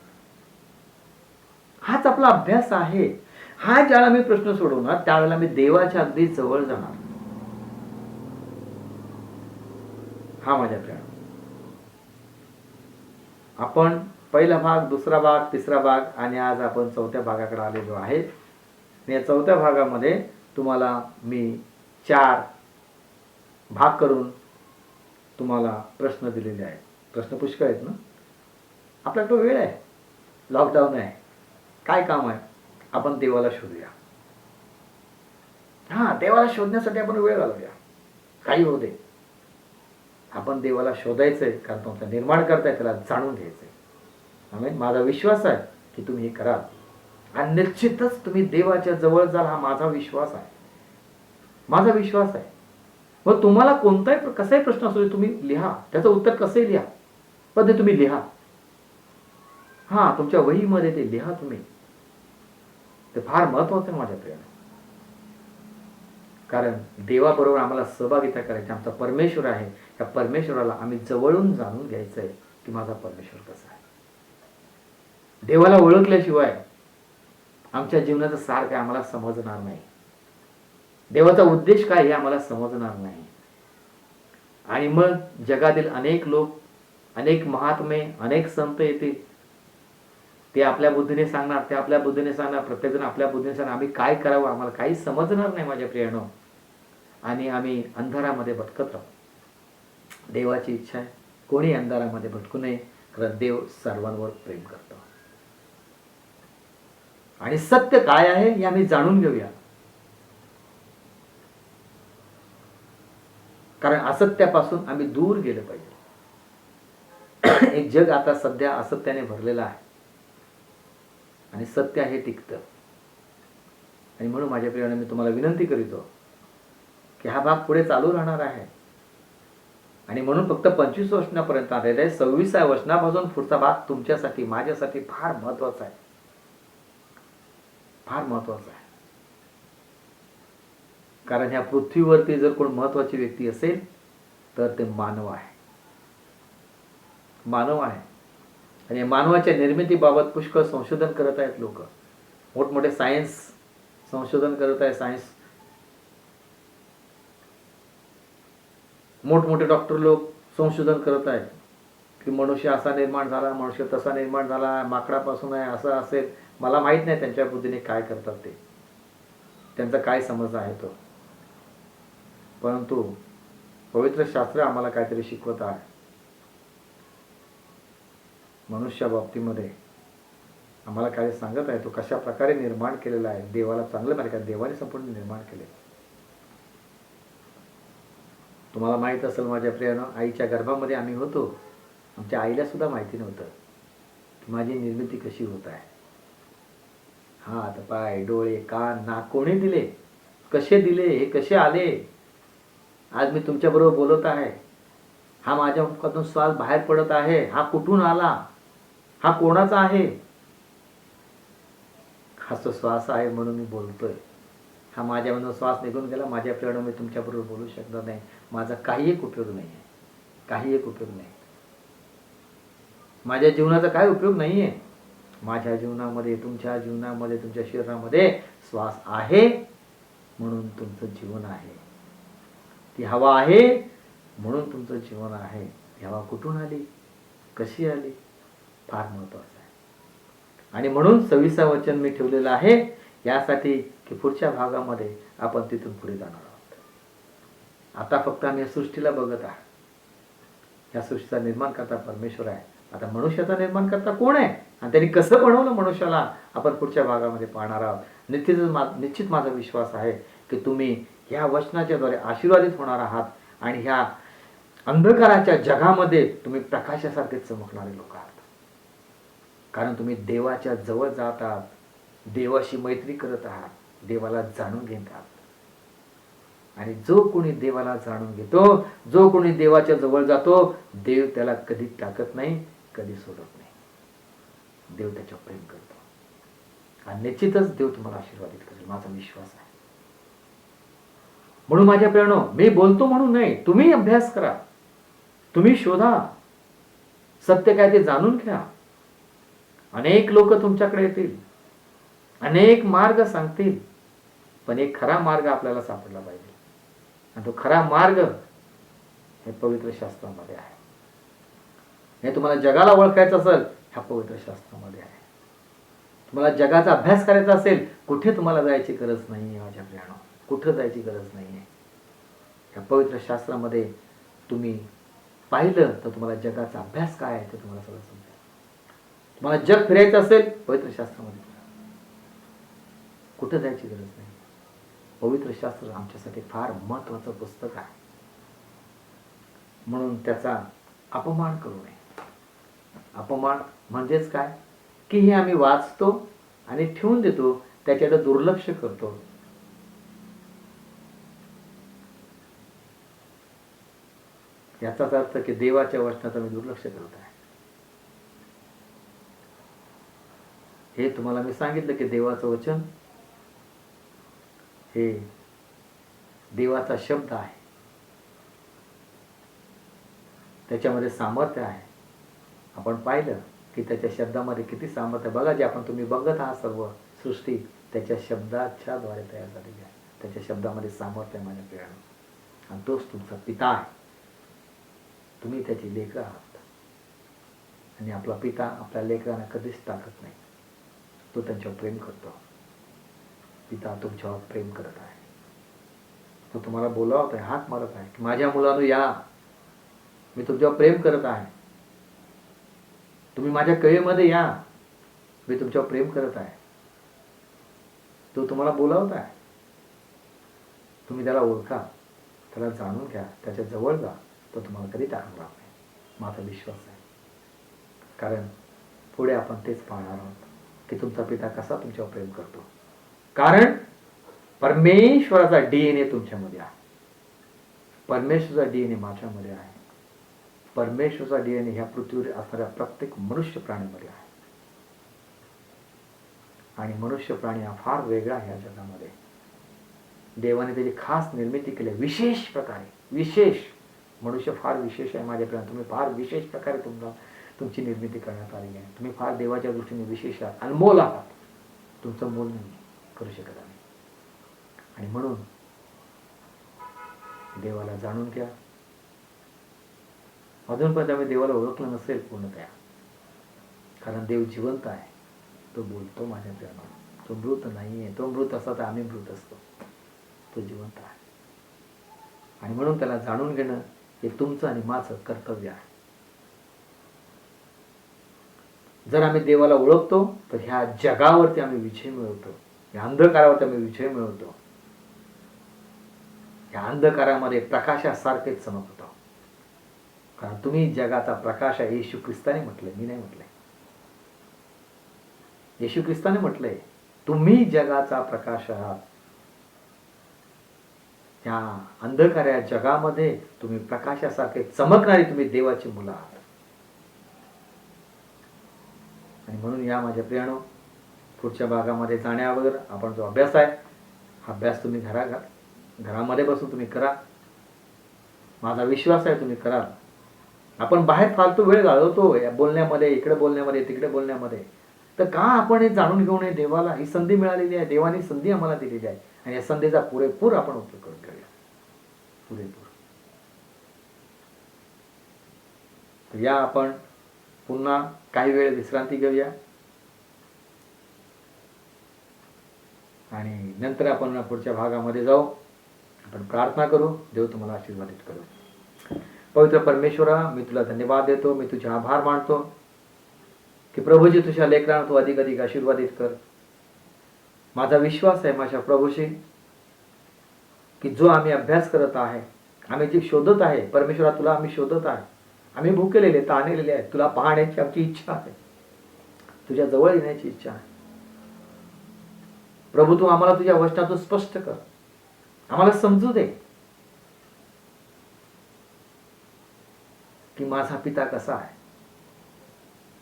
हाच आपला अभ्यास आहे. हा ज्यावेळेला मी प्रश्न सोडवणार त्यावेळेला मी देवाच्या अगदी जवळ जाणार. हा माझ्या प्रेरणा. आपण पहिला भाग, दुसरा भाग, तिसरा भाग आणि आज आपण चौथ्या भागाकडे आलेलो आहे. या चौथ्या भागामध्ये तुम्हाला मी 4 भाग करून तुम्हाला प्रश्न दिलेले आहेत. प्रश्न पुष्कळ आहेत ना. आपल्याकडे वेळ आहे, लॉकडाऊन आहे, काय काम आहे? आपण देवाला शोधूया. देवाला शोधण्यासाठी आपण वेळ घालूया. काही होऊ दे, आपण देवाला शोधायचंय, कारण तुमचा निर्माण करताय, त्याला जाणून घ्यायचंय. आमेन. माझा विश्वास आहे की तुम्ही हे कराल आणि निश्चितच तुम्ही देवाच्या जवळ जाल. हा माझा विश्वास आहे, माझा विश्वास आहे. मग तुम्हाला कोणताही कसाही प्रश्न असू दे, तुम्ही लिहा, त्याचं उत्तर कसंही लिहा, पण ते तुम्ही लिहा. तुमच्या वहीमध्ये ते लिहा तुम्ही. ते फार महत्वाचं आहे माझ्या प्रियाने. कारण देवाबरोबर आम्हाला सहभागिता करायची. आमचा परमेश्वर आहे, त्या परमेश्वराला आम्ही जवळून जाणून घ्यायचंय की माझा परमेश्वर कसा आहे. देवाला ओळखल्याशिवाय आमच्या जीवनाचं सार काय आम्हाला समजणार नाही. देवाचा उद्देश काय हे आम्हाला समजणार नाही. आणि मग जगातील अनेक लोक, अनेक महात्मे, अनेक संत येतील. ते आपल्या बुद्धीने सांगणार, ते आपल्या बुद्धीने सांगणार, प्रत्येकजण आपल्या बुद्धीने सांगणार. आम्ही काय करावं आम्हाला काही समजणार नाही माझ्या प्रियानो. आणि आम्ही अंधारामध्ये भटकत राहू. देवाची इच्छा आहे कोणी अंधारामध्ये भटकू नये, कारण देव सर्वांवर प्रेम करतो. आणि सत्य काय आहे हे आम्ही जाणून घेऊया. कारण असत्यापासून आम्ही दूर गेलं पाहिजे. एक जग आता सध्या असत्याने भरलेलं आहे आणि सत्य हे टिकतं. आणि म्हणून माझ्या प्रियाने मी तुम्हाला विनंती करीतो की हा भाग पुढे चालू राहणार आहे. आणि म्हणून फक्त 25 वचनापर्यंत आलेला आहे. 26व्या वचनापासून पुढचा भाग तुमच्यासाठी, माझ्यासाठी फार महत्वाचा आहे, फार महत्वाचा आहे. कारण ह्या पृथ्वीवरती जर कोण महत्वाची व्यक्ती असेल तर ते मानव आहे. मानव आहे. आणि मानवाच्या निर्मितीबाबत पुष्कळ संशोधन करत आहेत लोक. मोठमोठे सायन्स संशोधन करत आहे. सायन्स मोठमोठे डॉक्टर लोक संशोधन करत आहेत की मनुष्य असा निर्माण झाला, मनुष्य तसा निर्माण झाला, माकडापासून आहे, असं असेल. मला माहित नाही त्यांच्या बुद्धीने काय करतात ते, त्यांचा काय समज आहे तो. परंतु पवित्र शास्त्र आम्हाला काहीतरी शिकवत आहे. मनुष्या बाबतीमध्ये आम्हाला काय सांगत आहे, तो कशा प्रकारे निर्माण केलेला आहे. देवाला चांगलं माहिती आहे, देवाने संपूर्ण निर्माण केले. तुम्हाला माहित असेल माझ्या प्रियानं, आईच्या गर्भामध्ये आम्ही होतो. आमच्या आईला सुद्धा माहिती नव्हतं की माझी निर्मिती कशी होत आहे. हात, पाय, डोळे, कान, नाक कोणी दिले, कसे दिले, हे कसे आले. आज मी तुमच्या बरोबर बोलत आहे. हा माझ्या मुखातून श्वास बाहेर पडत आहे. हा कुठून आला, हा कोणाचा आहे? हा तो श्वास आहे म्हणून मी बोलतोय. हा माझ्यामधून श्वास निघून गेला, माझ्या प्रियानं मी तुमच्या बरोबर बोलू शकणार नाही. माझा काही एक उपयोग नाही आहे, काही एक उपयोग नाही. माझ्या जीवनाचा काय उपयोग नाही आहे. माझ्या जीवनामध्ये, तुमच्या जीवनामध्ये, तुमच्या शरीरामध्ये श्वास आहे म्हणून तुमचं जीवन आहे. ती हवा आहे म्हणून तुमचं जीवन आहे. हवा कुठून आली, कशी आली, फार महत्वाचं आहे. आणि म्हणून 26 वचन मी ठेवलेलं आहे यासाठी की पुढच्या भागामध्ये आपण तिथून पुढे जाणार आहोत. आता फक्त आम्ही या सृष्टीला बघत आहोत. या सृष्टीचा निर्माण करता परमेश्वर आहे. आता मनुष्याचा निर्माण करता कोण आहे आणि त्यांनी कसं बनवलं मनुष्याला, आपण पुढच्या भागामध्ये पाहणार आहोत. निश्चित माझा विश्वास आहे की तुम्ही ह्या वचनाच्या द्वारे आशीर्वादित होणार आहात आणि ह्या अंधकाराच्या जगामध्ये तुम्ही प्रकाशासारखे चमकणारे लोक आहात. कारण तुम्ही देवाच्या जवळ जात आहात, देवाशी मैत्री करत आहात, देवाला जाणून घेत आहात. आणि जो कोणी देवाला जाणून घेतो, जो कोणी देवाच्या जवळ जातो, देव त्याला कधी टाकत नाही, कधी सोडत नाही. देव त्याच्यावर प्रेम करतो आणि निश्चितच देव तुम्हाला आशीर्वादित करेल, माझा विश्वास आहे. म्हणून माझ्या प्रियानो, मी बोलतो म्हणून नाही, तुम्ही अभ्यास करा, तुम्ही शोधा, सत्य काय ते जाणून घ्या. अनेक लोक तुमच्याकडे येतील, अनेक मार्ग सांगतील, पण एक खरा मार्ग आपल्याला सापडला पाहिजे. आणि तो खरा मार्ग हे पवित्र शास्त्रामध्ये आहे. हे तुम्हाला जगाला ओळखायचं असेल, ह्या पवित्र शास्त्रामध्ये आहे. तुम्हाला जगाचा अभ्यास करायचा असेल, कुठे तुम्हाला जायची गरज नाहीये माझ्या प्रियानो, कुठं जायची गरज नाहीये. ह्या पवित्र शास्त्रामध्ये तुम्ही पाहिलं तर तुम्हाला जगाचा अभ्यास काय आहे ते तुम्हाला सगळं समजेल. तुम्हाला जग फिरायचं असेल, पवित्र शास्त्रामध्ये कुठं जायची गरज नाही. पवित्र शास्त्र आमच्यासाठी फार महत्वाचं पुस्तक आहे. म्हणून त्याचा अपमान करू नये. अपमान म्हणजेच काय की हे आम्ही वाचतो आणि ठेवून देतो, त्याच्याकडे दुर्लक्ष करतो. याचाच अर्थ की देवाच्या वचनाचं मी दुर्लक्ष करत आहे. हे तुम्हाला मी सांगितलं की देवाचं वचन हे देवाचा शब्द आहे, त्याच्यामध्ये सामर्थ्य आहे. आपण पाहिलं की त्याच्या शब्दामध्ये किती सामर्थ्य. बघा, जे आपण तुम्ही बघत आहात सर्व सृष्टी त्याच्या शब्दाच्या द्वारे तयार झालेली आहे. त्याच्या शब्दामध्ये सामर्थ्य आहे माझ्या प्रियानो, आणि तोच तुमचा पिता आहे. तुम्ही त्याची लेकरं आहात आणि आपला पिता आपल्या लेकरांना कधीच टाकत नाही. तो त्यांच्यावर प्रेम करतो. पिता तुमच्यावर प्रेम करत आहे. तो तुम्हाला बोलावत आहे, हाक मारत आहे की माझ्या मुलांनो या, मी तुमच्यावर प्रेम करत आहे. तुम्ही माझ्या कळेमध्ये या, मी तुमच्यावर प्रेम करत आहे. तो तुम्हाला बोलावत आहे. तुम्ही त्याला ओळखा, त्याला जाणून घ्या, त्याच्या जवळ जा, तो तुम्हाला कधी टाकणार नाही, माझा विश्वास आहे. कारण पुढे आपण तेच पाहणार आहोत की तुमचा पिता कसा तुमच्यावर प्रेम करतो. कारण परमेश्वराचा DNA तुमच्यामध्ये आहे, परमेश्वराचा DNA माझ्यामध्ये आहे, परमेश्वराचा DNA ह्या पृथ्वीवर असणाऱ्या प्रत्येक मनुष्य प्राणीमध्ये आहे. आणि मनुष्य प्राणी हा फार वेगळा आहे. या जगामध्ये देवाने त्याची खास निर्मिती केली, विशेष प्रकारे. विशेष मनुष्य फार विशेष आहे माझ्या प्राणी. तुम्ही फार विशेष प्रकारे तुमची निर्मिती करण्यात आली आहे. तुम्ही फार देवाच्या दृष्टीने विशेष आहात, अनमोल आहात. तुमचं मोल नाही करू शकत आम्ही. आणि म्हणून देवाला जाणून घ्या. अजूनपर्यंत आम्ही देवाला ओळखलं नसेल पूर्णतया, कारण देव जिवंत आहे. तो बोलतो माझ्या प्रेमाला. तो मृत नाहीये. तो मृत असता तर आम्ही मृत असतो. तो जिवंत आहे. आणि म्हणून त्याला जाणून घेणं हे तुमचं आणि माझं कर्तव्य आहे. जर आम्ही देवाला ओळखतो तर ह्या जगावरती आम्ही विजय मिळवतो, या अंधकारावरती आम्ही विजय मिळवतो. या अंधकारामध्ये प्रकाशासारखे चमकतो. कारण तुम्ही जगाचा प्रकाश आहे. येशू ख्रिस्ताने म्हटलंय, मी नाही म्हटलंय. येशू ख्रिस्ताने म्हटलंय तुम्ही जगाचा प्रकाश आहात. त्या अंधकार्या जगामध्ये तुम्ही प्रकाशासारखे चमकणारी तुम्ही देवाची मुलं आहात. आणि म्हणून या माझ्या प्रियानो, पुढच्या भागामध्ये जाण्याअगोदर आपण जो अभ्यास आहे, हा अभ्यास तुम्ही घरामध्ये बसून तुम्ही करा. माझा विश्वास आहे तुम्ही कराल. आपण बाहेर फालतू वेळ घालवतो या बोलण्यामध्ये, इकडे बोलण्यामध्ये, तिकडे बोलण्यामध्ये. तर का आपण हे जाणून घेऊ नये? देवाला ही संधी मिळालेली आहे, देवाने संधी आम्हाला दिलेली आहे, आणि या संधीचा पुरेपूर आपण उपयोग करून घेऊया. पुरेपूर. तर या आपण पुन्हा काही वेळ विश्रांती घेऊया आणि नंतर आपण पुढच्या भागामध्ये जाऊ. आपण प्रार्थना करू. देव तुम्हाला आशीर्वादित करू. पवित्र परमेश्वरा, मी तुला धन्यवाद देतो. मी तुझे आभार मानतो की प्रभूजी तुझ्या लेकरांना तू अधिक अधिक आशीर्वादित कर. माझा विश्वास आहे माझ्या प्रभूशी की जो आम्ही अभ्यास करत आहे, आम्ही जे शोधत आहे, परमेश्वरा तुला आम्ही शोधत आहे. आम्ही भुकेलेले, ताणलेले आहेत. तुला पाहण्याची आमची इच्छा आहे, तुझ्या जवळ येण्याची इच्छा आहे. प्रभू तू आम्हाला तुझ्या वचनातून स्पष्ट कर, आम्हाला समजू दे की माझा पिता कसा आहे.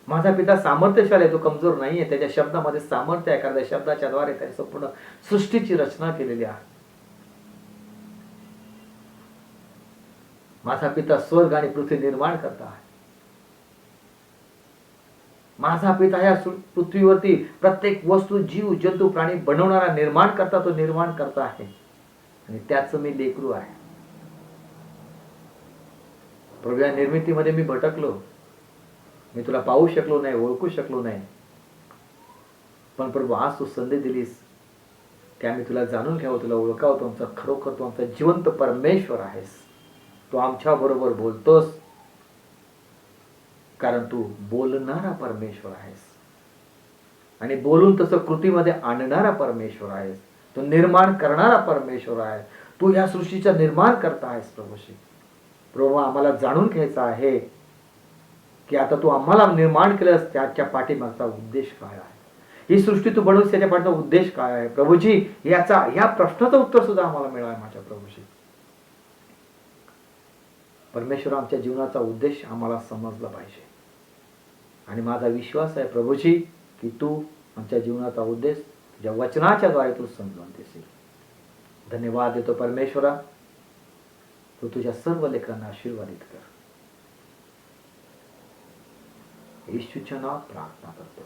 माझा पिता सामर्थ्यशाली आहे, तो कमजोर नाहीये. त्याच्या शब्दामध्ये सामर्थ्य आहे, कारण त्या शब्दाच्या द्वारे त्याने संपूर्ण सृष्टीची रचना केलेली आहे. माझा पिता स्वर्ग आणि पृथ्वी निर्माण करता आहे. माझा पिता या पृथ्वीवरती प्रत्येक वस्तू, जीव, जंतू, प्राणी बनवणारा, निर्माण करता, तो निर्माण करता आहे. आणि त्याचं मी लेकरू आहे. प्रभू, या निर्मितीमध्ये मी भटकलो, मी तुला पाहू शकलो नाही, ओळखू शकलो नाही. पण प्रभू, आज तू संधी दिलीस की आम्ही तुला जाणून घ्यावं, तुला ओळखावं. तू आमचा खरोखर, तू आमचा जिवंत परमेश्वर आहेस. तू आमच्या बरोबर बोलतोस, कारण तू बोलणारा परमेश्वर आहेस आणि बोलून तसं कृतीमध्ये आणणारा परमेश्वर आहेस. तू निर्माण करणारा परमेश्वर आहे. तू या सृष्टीचा निर्माण करता आहेस. प्रभू, आम्हाला जाणून घ्यायचं आहे की आता तू आम्हाला निर्माण केलंस, त्याच्या पाठीमागचा उद्देश काय आहे. ही सृष्टी तू बनवूस, त्याच्या पाठीचा उद्देश काय आहे. प्रभूजी, या प्रश्नाचं उत्तर सुद्धा आम्हाला मिळालं माझ्या प्रभूजी. परमेश्वर, आमच्या जीवनाचा उद्देश आम्हाला समजला पाहिजे. आणि माझा विश्वास आहे प्रभूजी की तू आमच्या जीवनाचा उद्देश तुझ्या वचनाच्या द्वारे तू समजावून देशील. धन्यवाद देतो परमेश्वरा. तू तुझ्या सर्व लेकरांना आशीर्वादित कर. येशूच्या नावात प्रार्थना करतो.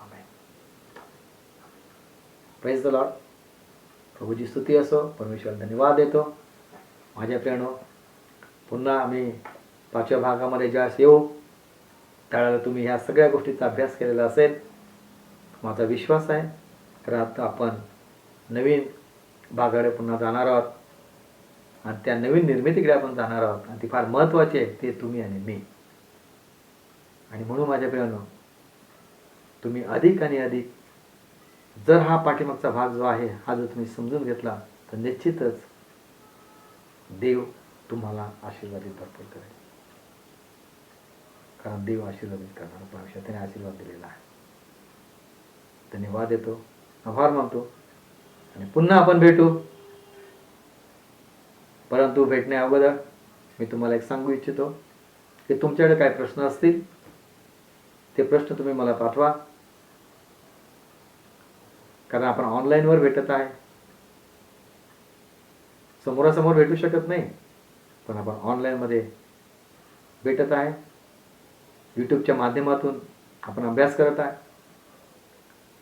आमेन. Praise the lord. प्रभूची स्तुती असो. परमेश्वर धन्यवाद देतो. माझ्या प्रियानो, पुन्हा आम्ही 5व्या भागामध्ये ज्यास येऊ त्यावेळेला तुम्ही ह्या सगळ्या गोष्टीचा अभ्यास केलेला असेल माझा विश्वास आहे. तर आता आपण नवीन भागाकडे पुन्हा जाणार आहोत आणि त्या नवीन निर्मितीकडे आपण जाणार आहोत. आणि ती फार महत्त्वाची आहे, ते तुम्ही आणि मी. आणि म्हणून माझ्या प्रियानो, तुम्ही अधिक आणि अधिक जर हा पाठीमागचा भाग जो आहे हा जर तुम्ही समजून घेतला तर निश्चितच देव तुम्हाला आशीर्वादित भरपूर करेल. कारण देव आशीर्वादित करणार परमेश्वर, त्याने आशीर्वाद दिलेला आहे. धन्यवाद देतो, आभार मानतो. आणि पुन्हा आपण भेटू. परंतु भेटण्या अगोदर मी तुम्हाला एक सांगू इच्छितो की तुमच्याकडे काय प्रश्न असतील ते प्रश्न तुम्ही मला पाठवा. कारण आपण ऑनलाईनवर भेटत आहे, समोरासमोर भेटू शकत नाही, पण आपण ऑनलाईनमध्ये भेटत आहे. यूट्यूबच्या माध्यमातून आपण अभ्यास करत आहे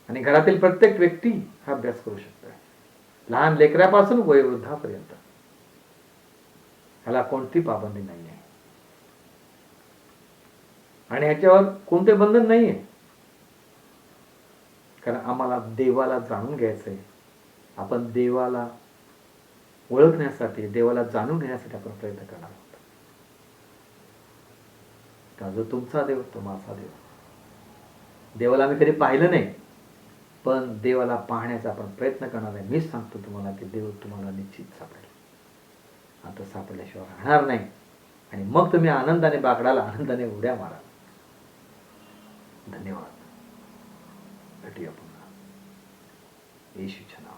आणि घरातील प्रत्येक व्यक्ती हा अभ्यास करू शकतो. लहान लेकरापासून वयोवृद्धापर्यंत ह्याला कोणती पाबंदी नाही आहे आणि ह्याच्यावर कोणते बंधन नाही आहे. कारण आम्हाला देवाला जाणून घ्यायचं आहे. आपण देवाला ओळखण्यासाठी, देवाला जाणून घेण्यासाठी आपण प्रयत्न करणार आहोत. का जो तुमचा देव तो माझा देव. देवाला आम्ही कधी पाहिलं नाही, पण देवाला पाहण्याचा आपण प्रयत्न करणार आहे. मीच सांगतो तुम्हाला की देव तुम्हाला निश्चित सापडेल. आता सापडल्याशिवाय राहणार नाही. आणि मग तुम्ही आनंदाने बागडाला, आनंदाने उड्या मारा. धन्यवाद. भेटूया पुन्हा येशूच्या नावात.